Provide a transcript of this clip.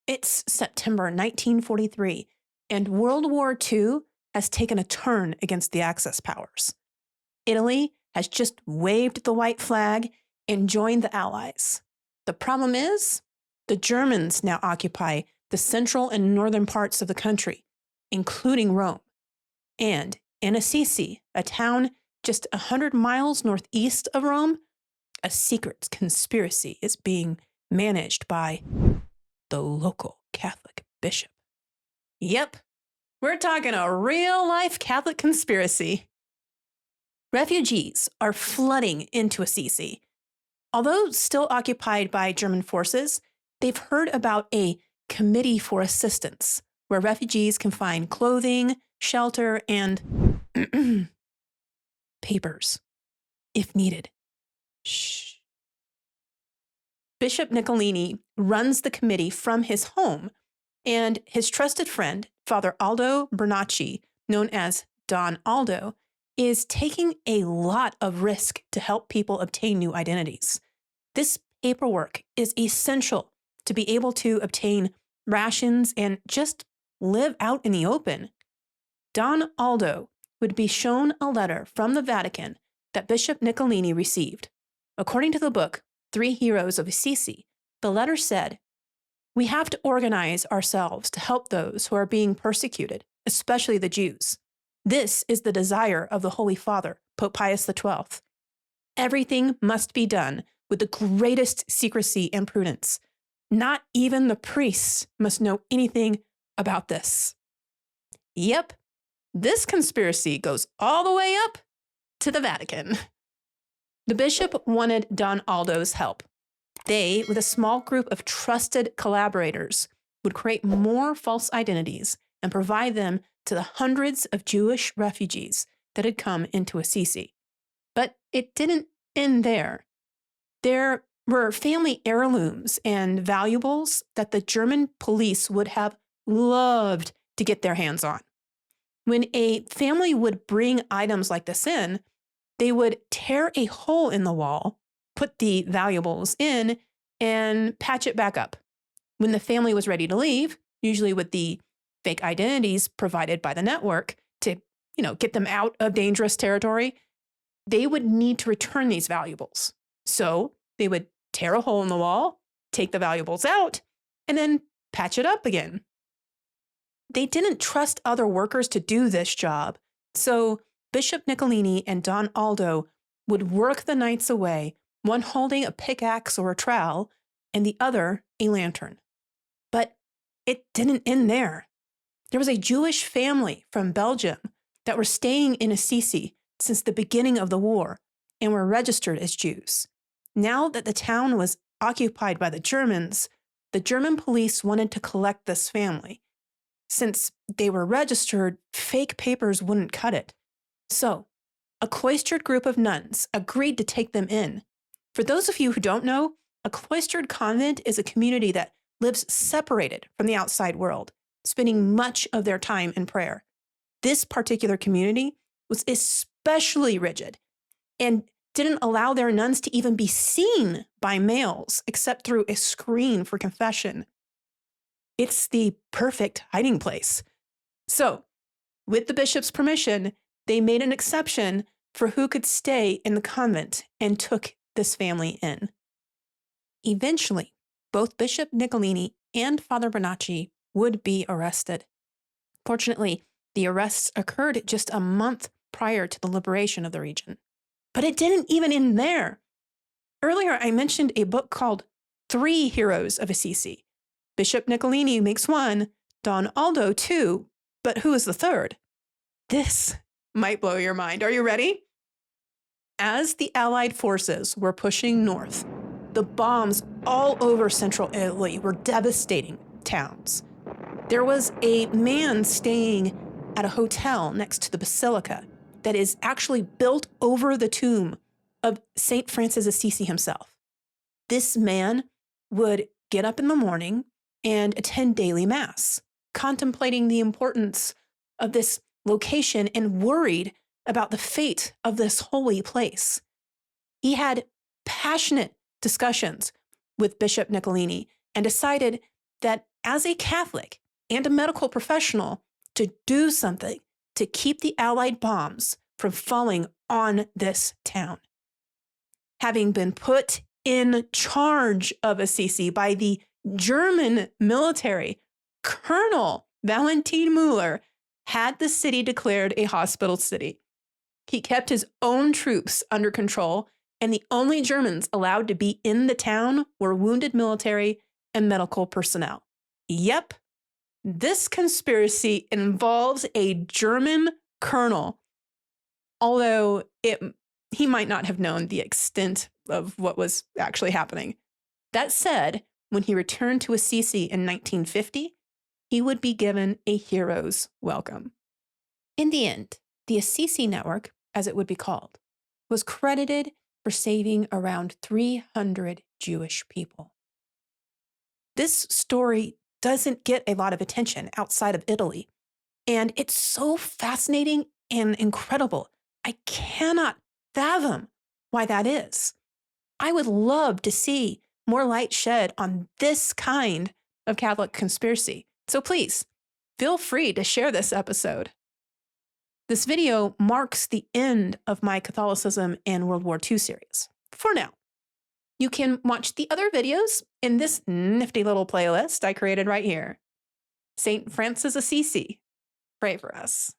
It's September 1943, and World War II has taken a turn against the Axis powers. Italy has just waved the white flag and joined the Allies. The problem is, the Germans now occupy the central and northern parts of the country, including Rome. And in Assisi, a town just 100 miles northeast of Rome, a secret conspiracy is being managed by the local Catholic bishop. Yep, we're talking a real-life Catholic conspiracy. Refugees are flooding into Assisi. Although still occupied by German forces, they've heard about a committee for assistance, where refugees can find clothing, shelter, and papers, if needed. Shh. Bishop Nicolini runs the committee from his home, and his trusted friend, Father Aldo Brunacci, known as Don Aldo, is taking a lot of risk to help people obtain new identities. This paperwork is essential to be able to obtain rations and just live out in the open. Don Aldo would be shown a letter from the Vatican that Bishop Nicolini received. According to the book, 3 Heroes of Assisi, the letter said, "We have to organize ourselves to help those who are being persecuted, especially the Jews. This is the desire of the Holy Father, Pope Pius XII. Everything must be done with the greatest secrecy and prudence. Not even the priests must know anything about this." Yep, this conspiracy goes all the way up to the Vatican. The bishop wanted Don Aldo's help. They, with a small group of trusted collaborators, would create more false identities and provide them to the hundreds of Jewish refugees that had come into Assisi. But it didn't end there. There were family heirlooms and valuables that the German police would have loved to get their hands on. When a family would bring items like this in, they would tear a hole in the wall, put the valuables in, and patch it back up. When the family was ready to leave, usually with the fake identities provided by the network to, get them out of dangerous territory, they would need to return these valuables. So they would tear a hole in the wall, take the valuables out, and then patch it up again. They didn't trust other workers to do this job, so Bishop Nicolini and Don Aldo would work the nights away, one holding a pickaxe or a trowel, and the other a lantern. But it didn't end there. There was a Jewish family from Belgium that were staying in Assisi since the beginning of the war and were registered as Jews. Now that the town was occupied by the Germans police wanted to collect this family. Since they were registered, fake papers wouldn't cut it. So, a cloistered group of nuns agreed to take them in. For those of you who don't know, a cloistered convent is a community that lives separated from the outside world, spending much of their time in prayer. This particular community was especially rigid and didn't allow their nuns to even be seen by males except through a screen for confession. It's the perfect hiding place. So, with the bishop's permission, they made an exception for who could stay in the convent and took this family in. Eventually, both Bishop Nicolini and Father Brunacci would be arrested. Fortunately, the arrests occurred just a month prior to the liberation of the region. But it didn't even end there. Earlier, I mentioned a book called 3 Heroes of Assisi. Bishop Nicolini makes one, Don Aldo two, but who is the third? This might blow your mind. Are you ready? As the Allied forces were pushing north, the bombs all over central Italy were devastating towns. There was a man staying at a hotel next to the basilica that is actually built over the tomb of St. Francis Assisi himself. This man would get up in the morning and attend daily mass, contemplating the importance of this location and worried about the fate of this holy place. He had passionate discussions with Bishop Nicolini and decided that as a Catholic and a medical professional to do something to keep the Allied bombs from falling on this town. Having been put in charge of Assisi by the German military, Colonel Valentin Müller had the city declared a hospital city. He kept his own troops under control, and the only Germans allowed to be in the town were wounded military and medical personnel. Yep, this conspiracy involves a German colonel, although he might not have known the extent of what was actually happening. That said, when he returned to Assisi in 1950, he would be given a hero's welcome. In the end, the Assisi Network, as it would be called, was credited for saving around 300 Jewish people. This story doesn't get a lot of attention outside of Italy, and it's so fascinating and incredible. I cannot fathom why that is. I would love to see more light shed on this kind of Catholic conspiracy. So please, feel free to share this episode. This video marks the end of my Catholicism and World War II series, for now. You can watch the other videos in this nifty little playlist I created right here. St. Francis Assisi, pray for us.